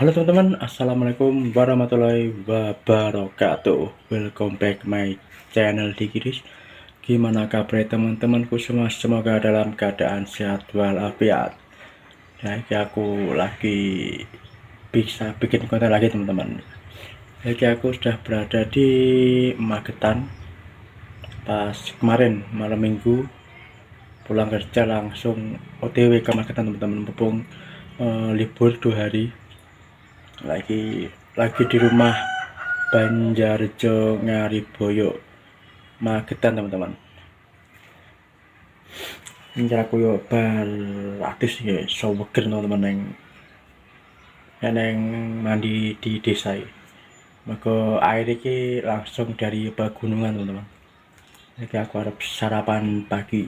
Halo teman-teman, assalamualaikum warahmatullahi wabarakatuh. Welcome back my channel Dikiris. Gimana kabar teman-temanku semua? Semoga dalam keadaan sehat walafiat. Jadi aku lagi bisa bikin konten lagi teman-teman. Jadi aku sudah berada di Magetan. Pas kemarin malam minggu pulang kerja langsung OTW ke Magetan teman-teman. Mumpung libur 2 hari. Lagi di rumah Banjarjo Ngariboyo Magetan teman-teman. Ini aku yo bal artis ya soweger teman-teman yang mandi di desa iki. Maka air iki langsung dari pegunungan teman-teman. Jadi aku harap sarapan pagi.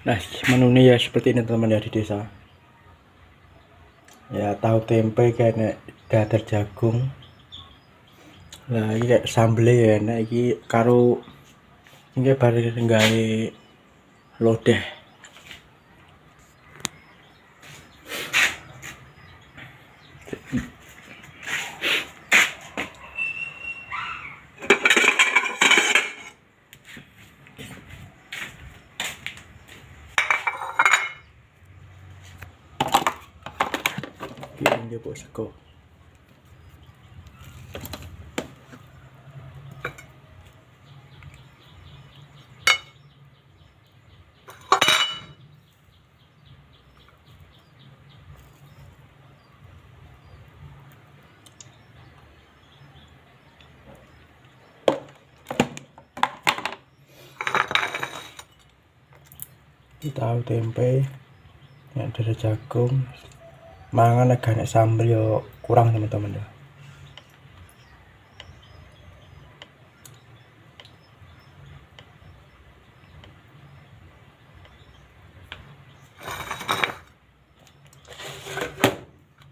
Nah, menunya ya seperti ini teman-teman ya di desa. Ya tahu tempe kayak dadar jagung. Nah, ini kayak sambel ya enak iki karo ini bareng gawe lodeh. Ini njupuk sego. Tahu tempe yang ada jagung mangan agak sambel yo kurang teman-teman ya.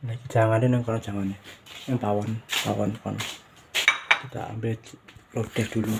Nah, jangan nang kono jangan yang pawon kita ambil lodeh dulu.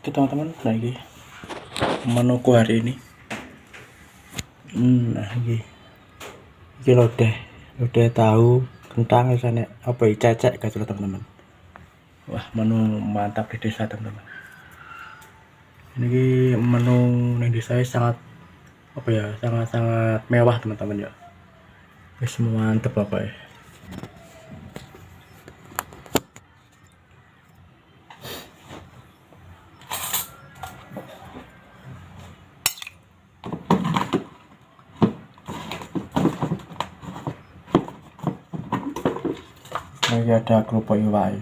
Oke teman-teman, nah ini menuku hari ini. Nah ini lodeh tahu kentang sana apa ya cecek gitu teman-teman. Wah, menu mantap di desa teman-teman. Ini menu yang di desa sangat apa ya, sangat mewah teman-teman ya. Semua mantep apa ya. Ini ada kerupuk iwak.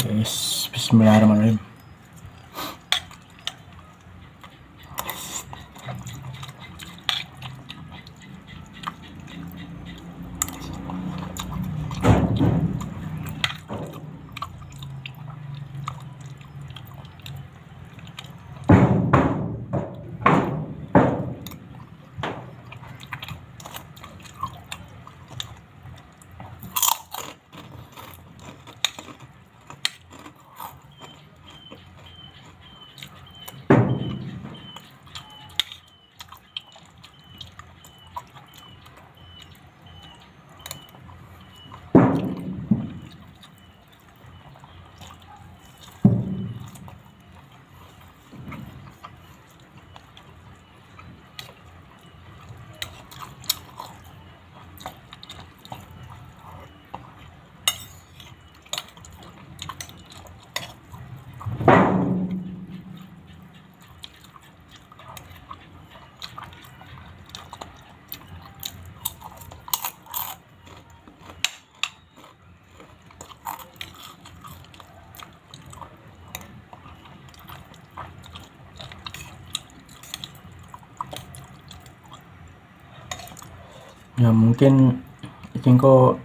Yes, bismillahirrahmanirrahim. Ya mungkin kok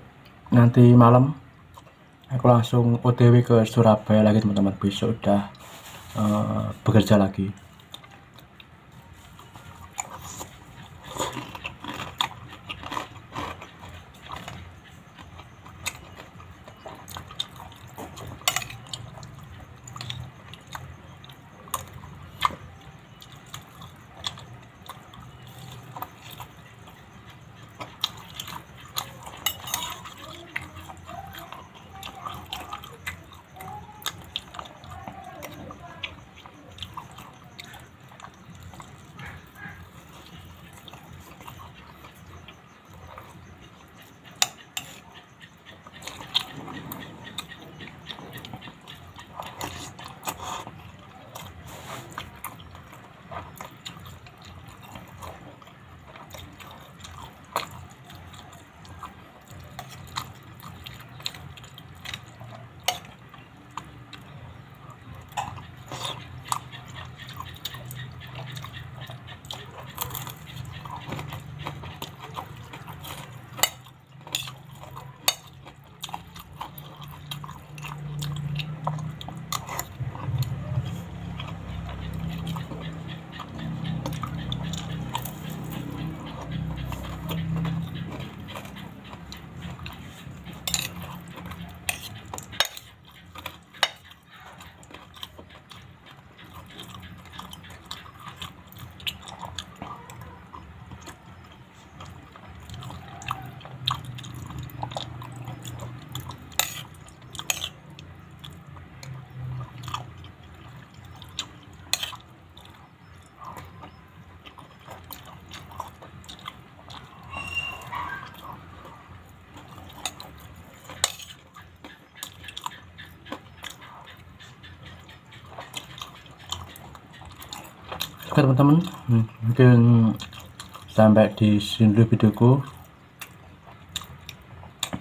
nanti malam aku langsung OTW ke Surabaya lagi teman-teman, besok udah bekerja lagi. Oke teman-teman, mungkin sampai di sini dulu videoku.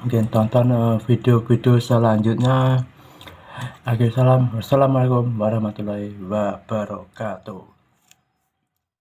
Mungkin tonton video-video selanjutnya. Akhir salam, wassalamualaikum warahmatullahi wabarakatuh.